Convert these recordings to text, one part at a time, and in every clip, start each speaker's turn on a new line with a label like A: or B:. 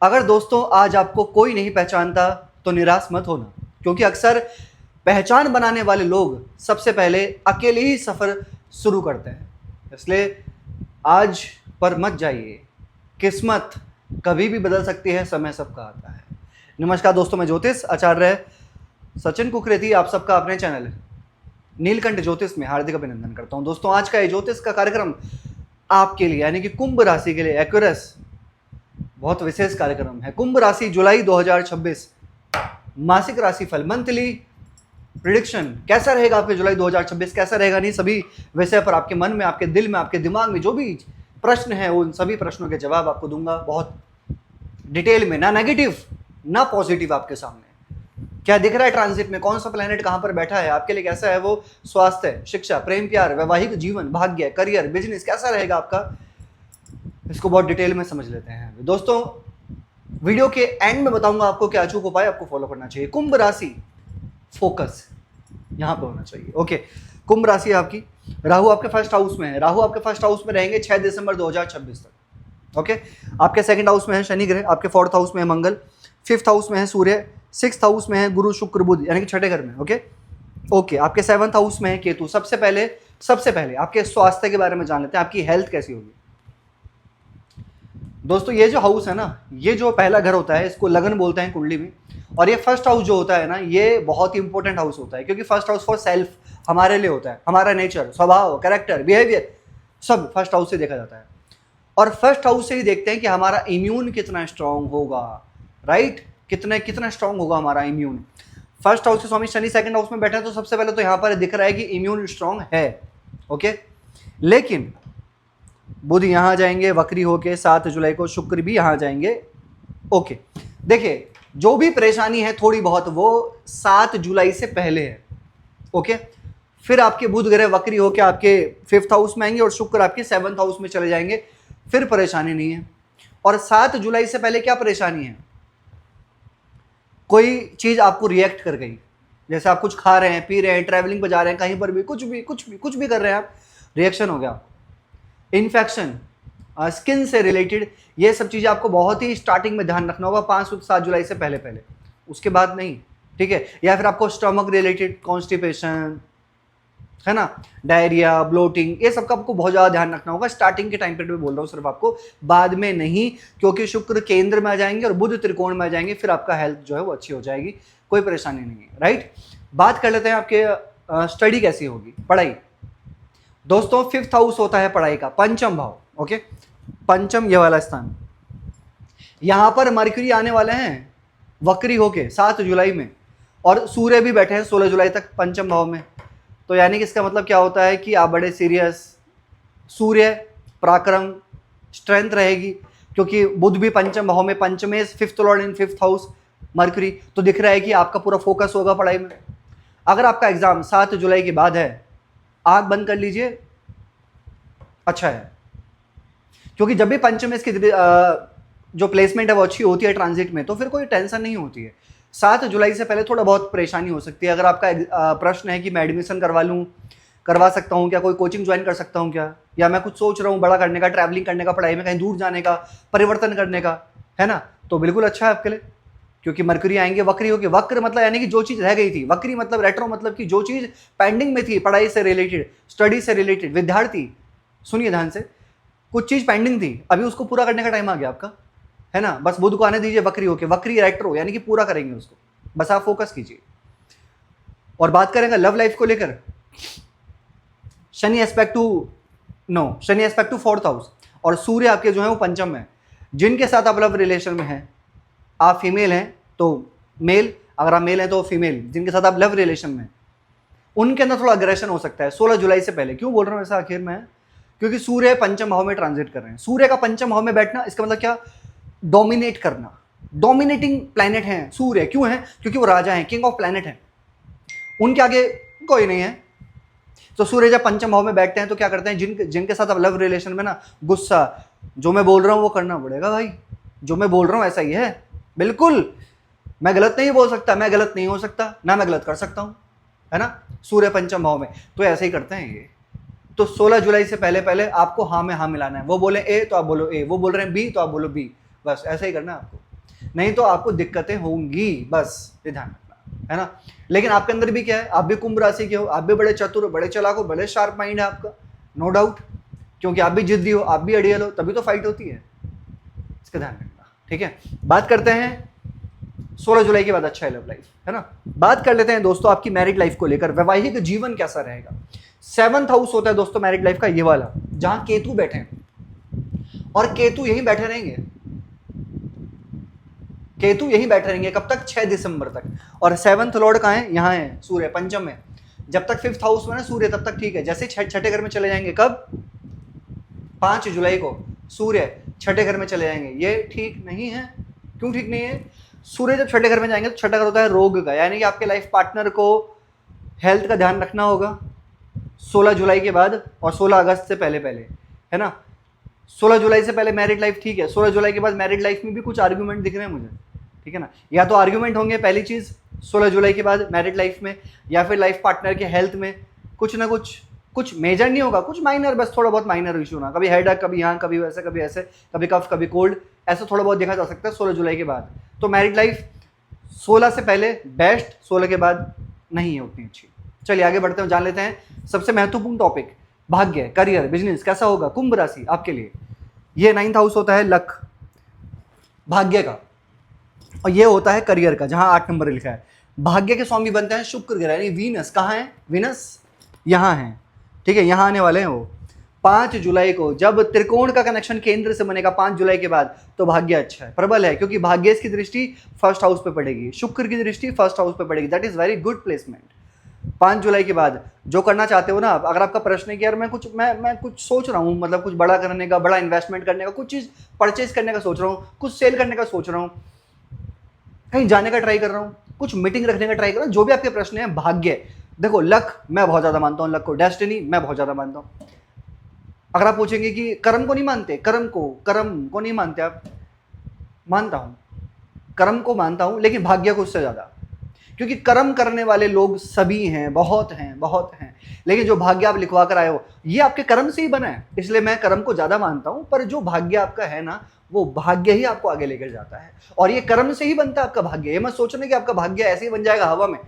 A: अगर दोस्तों आज आपको कोई नहीं पहचानता तो निराश मत होना, क्योंकि अक्सर पहचान बनाने वाले लोग सबसे पहले अकेले ही सफर शुरू करते हैं। इसलिए आज पर मत जाइए, किस्मत कभी भी बदल सकती है, समय सबका आता है। नमस्कार दोस्तों, मैं ज्योतिष आचार्य सचिन कुकरेती आप सबका अपने चैनल नीलकंठ ज्योतिष में हार्दिक अभिनंदन करता हूं। दोस्तों आज का ये ज्योतिष का कार्यक्रम आपके लिए यानी कि कुंभ राशि के लिए एक्यूरेस बहुत विशेष कार्यक्रम है। कुंभ राशि जुलाई 2026 मासिक राशिफल मंथली प्रिडिक्शन कैसा रहेगा आपके जुलाई 2026 कैसा रहेगा, नहीं सभी विषय पर आपके मन में, आपके दिल में, आपके दिमाग में जो भी प्रश्न है उन सभी प्रश्नों के जवाब आपको दूंगा बहुत डिटेल में, ना नेगेटिव ना पॉजिटिव। आपके सामने क्या दिख रहा है ट्रांजिट में, कौन सा प्लेनेट कहां पर बैठा है, आपके लिए कैसा है वो स्वास्थ्य, शिक्षा, प्रेम प्यार, वैवाहिक जीवन, भाग्य, करियर, बिजनेस कैसा रहेगा आपका, इसको बहुत डिटेल में समझ लेते हैं। दोस्तों वीडियो के एंड में बताऊंगा आपको क्या अचूक उपाय आपको फॉलो करना चाहिए। कुंभ राशि फोकस यहां पे होना चाहिए। ओके, कुंभ राशि आपकी, राहु आपके फर्स्ट हाउस में है। राहु आपके फर्स्ट हाउस में रहेंगे 6 दिसंबर 2026 तक। ओके, आपके सेकंड हाउस में है शनि ग्रह, आपके फोर्थ हाउस में है मंगल, फिफ्थ हाउस में है सूर्य, सिक्स्थ हाउस में है गुरु शुक्र बुध यानी कि छठे घर में। ओके, आपके सेवंथ हाउस में है केतु। सबसे पहले आपके स्वास्थ्य के बारे में जान लेते हैं, आपकी हेल्थ कैसी होगी। दोस्तों ये जो हाउस है ना, ये जो पहला घर होता है इसको लगन बोलते हैं कुंडली में, और ये फर्स्ट हाउस जो होता है ना, ये बहुत ही इंपॉर्टेंट हाउस होता है, क्योंकि फर्स्ट हाउस फॉर सेल्फ, हमारे लिए होता है, हमारा नेचर, स्वभाव, कैरेक्टर, बिहेवियर सब फर्स्ट हाउस से देखा जाता है। और फर्स्ट हाउस से ही देखते हैं कि हमारा इम्यून कितना स्ट्रांग होगा, राइट, कितना स्ट्रांग होगा हमारा इम्यून। फर्स्ट हाउस से स्वामी शनि सेकंड हाउस में बैठे हैं, तो सबसे पहले तो यहाँ पर दिख रहा है कि इम्यून स्ट्रांग है। ओके, लेकिन बुध यहाँ जाएंगे वक्री होके 7 जुलाई को, शुक्र भी यहाँ जाएंगे। ओके, देखिए जो भी परेशानी है थोड़ी बहुत वो 7 जुलाई से पहले है। ओके, फिर आपके बुध ग्रह वक्री होके आपके फिफ्थ हाउस में आएंगे और शुक्र आपके सेवंथ हाउस में चले जाएंगे, फिर परेशानी नहीं है। और 7 जुलाई से पहले क्या परेशानी है, कोई चीज आपको रिएक्ट कर गई, जैसे आप कुछ खा रहे हैं, पी रहे हैं, ट्रैवलिंग पर जा रहे हैं, कहीं पर भी कुछ भी कर रहे हैं आप, रिएक्शन हो गया, इन्फेक्शन, स्किन से रिलेटेड, ये सब चीज़ें आपको बहुत ही स्टार्टिंग में ध्यान रखना होगा 5-7 जुलाई से पहले, उसके बाद नहीं, ठीक है। या फिर आपको स्टमक रिलेटेड कॉन्स्टिपेशन है ना, डायरिया, ब्लोटिंग, ये सब का आपको बहुत ज़्यादा ध्यान रखना होगा स्टार्टिंग के टाइम पे बोल रहा हूँ सिर्फ आपको, बाद में नहीं, क्योंकि शुक्र केंद्र में आ जाएंगे और बुध त्रिकोण में आ जाएंगे, फिर आपका हेल्थ जो है वो अच्छी हो जाएगी, कोई परेशानी नहीं है, राइट। बात कर लेते हैं आपके स्टडी कैसी होगी, पढ़ाई। दोस्तों फिफ्थ हाउस होता है पढ़ाई का, पंचम भाव। ओके, पंचम ये वाला स्थान, यहां पर मरकरी आने वाले हैं वक्री होके 7 जुलाई में, और सूर्य भी बैठे हैं 16 जुलाई तक पंचम भाव में। तो यानी कि इसका मतलब क्या होता है कि आप बड़े सीरियस, सूर्य पराक्रम, स्ट्रेंथ रहेगी, क्योंकि बुध भी पंचम भाव में, पंचमे fifth lord in fifth house Mercury, तो दिख रहा है कि आपका पूरा फोकस होगा पढ़ाई में। अगर आपका एग्जाम 7 जुलाई के बाद है, आंख बंद कर लीजिए, अच्छा है, क्योंकि जब भी पंचम इसकी जो प्लेसमेंट है वो अच्छी होती है ट्रांजिट में, तो फिर कोई टेंशन नहीं होती है। 7 जुलाई से पहले थोड़ा बहुत परेशानी हो सकती है। अगर आपका प्रश्न है कि मैं एडमिशन करवा सकता हूँ क्या, कोई कोचिंग ज्वाइन कर सकता हूँ क्या, या मैं कुछ सोच रहा हूँ बड़ा करने का, ट्रैवलिंग करने का, पढ़ाई में कहीं दूर जाने का, परिवर्तन करने का, है ना, तो बिल्कुल अच्छा है आपके लिए, क्योंकि मरकरी आएंगे वक्री होगी। वक्र मतलब यानी कि जो चीज़ रह गई थी, वक्री मतलब रेट्रो मतलब कि जो चीज़ पेंडिंग में थी, पढ़ाई से रिलेटेड, स्टडी से रिलेटेड, विद्यार्थी सुनिए ध्यान से, कुछ चीज़ पेंडिंग थी, अभी उसको पूरा करने का टाइम आ गया आपका, है ना। बस बुध को आने दीजिए वक्री होके, वक्री रेट्रो यानी कि पूरा करेंगे उसको, बस आप फोकस कीजिए। और बात करेंगे लव लाइफ को लेकर, Shani aspect to fourth house, और सूर्य आपके जो है वो पंचम में, जिनके साथ आप लव रिलेशन में हैं, आप फीमेल हैं तो मेल, अगर आप मेल हैं तो फीमेल, जिनके साथ आप लव रिलेशन में, उनके अंदर थोड़ा अग्रेशन हो सकता है 16 जुलाई से पहले। क्यों बोल रहा हूँ ऐसा आखिर में, क्योंकि सूर्य पंचम भाव में ट्रांजिट कर रहे हैं। सूर्य का पंचम भाव में बैठना इसका मतलब क्या, डोमिनेट करना, डोमिनेटिंग प्लैनेट है सूर्य। क्यों है, क्योंकि वो राजा हैं, किंग ऑफ प्लैनेट हैं, उनके आगे कोई नहीं है। तो सूर्य जब पंचम भाव में बैठते हैं तो क्या करते हैं, जिनके साथ आप लव रिलेशन में ना, गुस्सा, जो मैं बोल रहा हूँ वो करना पड़ेगा भाई, जो मैं बोल रहा हूँ ऐसा ही है, बिल्कुल, मैं गलत नहीं बोल सकता, मैं गलत नहीं हो सकता ना, मैं गलत कर सकता हूँ, है ना, सूर्य पंचम भाव में, तो ऐसे ही करते हैं ये। तो 16 जुलाई से पहले आपको हाँ में हाँ मिलाना है, वो बोले ए तो आप बोलो ए, वो बोल रहे हैं बी तो आप बोलो बी, बस ऐसा ही करना है आपको। नहीं तो आपको दिक्कतें होंगी, बस ये ध्यान रखना है ना। लेकिन आपके अंदर भी क्या है, आप भी कुंभ राशि के हो, आप भी बड़े चतुर हो, बड़े चालाक हो, बड़े शार्प माइंड है आपका, नो डाउट, क्योंकि आप भी जिद्दी हो, आप भी अड़ियल हो, तभी तो फाइट होती है, इसका ध्यान रखना, ठीक है। बात करते हैं 16 जुलाई के बाद अच्छा है लव लाइफ, है ना। बात कर लेते हैं दोस्तों आपकी मैरिड लाइफ को लेकर, वैवाहिक जीवन कैसा रहेगा। 7th हाउस होता है दोस्तों मैरिड लाइफ का, ये वाला जहां केतु बैठे हैं, और केतु यहीं बैठे रहेंगे, केतु यहीं बैठे रहेंगे कब तक, 6 दिसंबर तक। और 7th लॉर्ड कहाँ है, यहाँ है, सूर्य पंचम में। जब तक 5th हाउस में ना सूर्य, तब तक ठीक है। जैसे छठे घर में चले जाएंगे, कब, 5 जुलाई को सूर्य छठे घर में चले जाएंगे, ये ठीक नहीं है। क्यों ठीक नहीं है, सूर्य जब छठे घर में जाएंगे तो छठा घर होता है रोग का, यानी कि आपके लाइफ पार्टनर को हेल्थ का ध्यान रखना होगा 16 जुलाई के बाद और 16 अगस्त से पहले पहले, है ना। 16 जुलाई से पहले मैरिड लाइफ ठीक है, 16 जुलाई के बाद मैरिड लाइफ में भी कुछ आर्ग्यूमेंट दिख रहे हैं मुझे, ठीक है ना। या तो आर्ग्यूमेंट होंगे पहली चीज 16 जुलाई के बाद मैरिड लाइफ में, या फिर लाइफ पार्टनर के हेल्थ में कुछ ना कुछ मेजर नहीं होगा, कुछ माइनर, बस थोड़ा बहुत माइनर इशू ना, कभी हेडेक, कभी यहाँ, कभी वैसे, कभी ऐसे, कभी कफ, कभी कोल्ड, ऐसा थोड़ा बहुत देखा जा सकता है 16 जुलाई के बाद। तो मैरिड लाइफ 16 से पहले बेस्ट, 16 के बाद नहीं है उतनी अच्छी। चलिए आगे बढ़ते हैं, जान लेते हैं सबसे महत्वपूर्ण टॉपिक, भाग्य, करियर, बिजनेस कैसा होगा कुंभ राशि आपके लिए। ये 9th हाउस होता है लक, भाग्य का, और ये होता है करियर का, जहां 8 नंबर लिखा है। भाग्य के स्वामी बनते हैं शुक्र ग्रह, यानी वीनस। कहाँ है वीनस, यहाँ है, ठीक है, यहाँ आने वाले हैं वो 5 जुलाई को। जब त्रिकोण का कनेक्शन केंद्र से बनेगा 5 जुलाई के बाद, तो भाग्य अच्छा है, प्रबल है, क्योंकि भाग्य की दृष्टि 1st हाउस पे पड़ेगी, शुक्र की दृष्टि 1st हाउस पे पड़ेगी। That is very good placement. 5 जुलाई के बाद जो करना चाहते हो ना आप, अगर आपका प्रश्न है कि यार मैं कुछ सोच रहा हूँ, मतलब कुछ बड़ा करने का, बड़ा इन्वेस्टमेंट करने का, कुछ चीज़ परचेज करने का सोच रहा हूँ, कुछ सेल करने का सोच रहा हूँ, कहीं जाने का ट्राई कर रहा हूँ, कुछ मीटिंग रखने का ट्राई कर रहा हूँ, जो भी आपके प्रश्न है, भाग्य देखो, लक मैं बहुत ज़्यादा मानता हूँ, लक को, डेस्टिनी मैं बहुत ज़्यादा मानता हूँ। अगर आप पूछेंगे कि कर्म को नहीं मानते, कर्म को नहीं मानते आप, मानता हूँ, कर्म को मानता हूँ, लेकिन भाग्य को उससे ज़्यादा, क्योंकि कर्म करने वाले लोग सभी हैं, बहुत हैं, लेकिन जो भाग्य आप लिखवा कर आए हो ये आपके कर्म से ही बना है, इसलिए मैं कर्म को ज़्यादा मानता हूँ। पर जो भाग्य आपका है ना, वो भाग्य ही आपको आगे लेकर जाता है, और ये कर्म से ही बनता है आपका भाग्य। ये मत सोचना कि आपका भाग्य ऐसे ही बन जाएगा हवा में,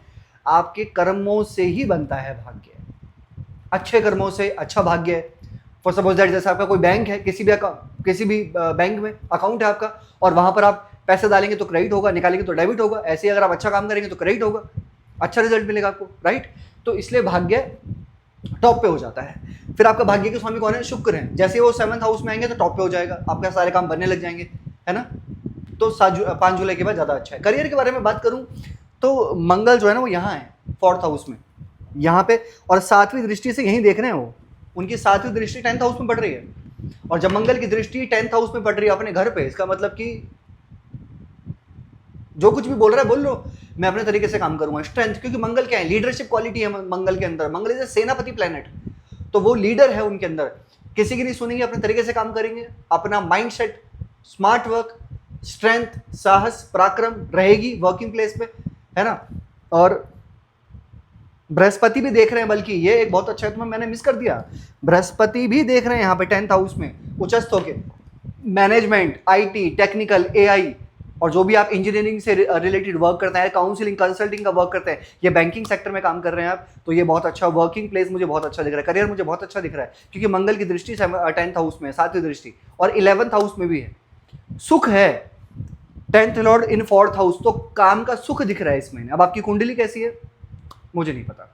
A: आपके कर्मों से ही बनता है भाग्य, अच्छे कर्मों से अच्छा भाग्य। फॉर सपोज दैट, जैसे आपका कोई बैंक है, किसी भी बैंक में अकाउंट है आपका, और वहां पर आप पैसे डालेंगे तो क्रेडिट होगा, निकालेंगे तो डेबिट होगा, ऐसे ही अगर आप अच्छा काम करेंगे तो क्रेडिट होगा, अच्छा रिजल्ट मिलेगा आपको, राइट। तो इसलिए भाग्य टॉप पे हो जाता है। फिर आपका भाग्य के स्वामी कौन है, शुक्र है, जैसे वो 7th हाउस में आएंगे तो टॉप पे हो जाएगा, आपका सारे काम बनने लग जाएंगे, है ना। तो 5 जुलाई के बाद ज़्यादा अच्छा है। करियर के बारे में बात करूँ तो मंगल जो है ना, वो यहाँ है 4th हाउस में, यहाँ पे, और 7वीं दृष्टि से यहीं देख रहे हैं वो, उनकी 7वीं दृष्टि 10th हाउस में पड़ रही है, और जब मंगल की दृष्टि 10th हाउस में पड़ रही है अपने घर पे, इसका मतलब कि जो कुछ भी बोल रहा है बोल लो, मैं अपने तरीके से काम करूंगा। स्ट्रेंथ, क्योंकि मंगल क्या है, लीडरशिप क्वालिटी है मंगल के अंदर, मंगल इज सेनापति प्लेनेट, तो वो लीडर है उनके अंदर, किसी की नहीं सुनेंगे, अपने तरीके से काम करेंगे, अपना माइंडसेट, स्मार्ट वर्क, स्ट्रेंथ, साहस, पराक्रम रहेगी वर्किंग प्लेस पे, है ना। और बृहस्पति भी देख रहे हैं, बल्कि ये एक बहुत अच्छा है, तुम्हें मैंने मिस कर दिया, बृहस्पति भी देख रहे हैं यहाँ पे 10th हाउस में उच्चस्थ होके, मैनेजमेंट, आईटी, टेक्निकल, एआई, और जो भी आप इंजीनियरिंग से रिलेटेड वर्क करते हैं, काउंसलिंग, कंसल्टिंग का वर्क करते हैं, ये बैंकिंग सेक्टर में काम कर रहे हैं आप, तो ये बहुत अच्छा वर्किंग प्लेस मुझे बहुत अच्छा दिख रहा है, करियर मुझे बहुत अच्छा दिख रहा है, क्योंकि मंगल की दृष्टि 10th हाउस में, 7वीं दृष्टि, और 11th हाउस में भी है, सुख है, 10th लॉर्ड इन 4th हाउस, तो काम का सुख दिख रहा है इस महीने। अब आपकी कुंडली कैसी है मुझे नहीं पता,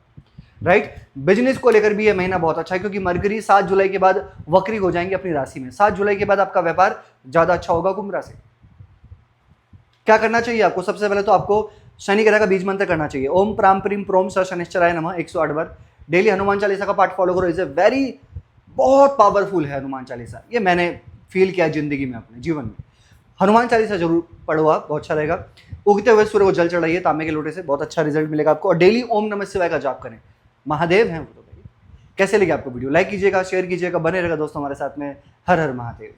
A: राइट। बिजनेस को लेकर भी ये महीना बहुत अच्छा है, क्योंकि मरकरी 7 जुलाई के बाद वक्री हो जाएंगे अपनी राशि में, 7 जुलाई के बाद आपका व्यापार ज्यादा अच्छा होगा कुंभ राशि। क्या करना चाहिए आपको, सबसे पहले तो आपको शनि ग्रह का बीज मंत्र करना चाहिए, ओम प्राम प्रीम प्रोम स शनिश्चराय नमः 108 बार। डेली हनुमान चालीसा का पाठ फॉलो करो, इज ए वेरी, बहुत पावरफुल है हनुमान चालीसा, ये मैंने फील किया जिंदगी में, अपने जीवन में। हनुमान चालीसा जरूर पढ़ो आप, बहुत अच्छा रहेगा। उगते हुए सूर्य को जल चढ़ाइए तांबे के लोटे से, बहुत अच्छा रिजल्ट मिलेगा आपको। और डेली ओम नमः शिवाय का जाप करें, महादेव हैं वो तो भाई। कैसे लगे आपको वीडियो, लाइक कीजिएगा, शेयर कीजिएगा, बने रहेगा दोस्तों हमारे साथ में। हर हर महादेव।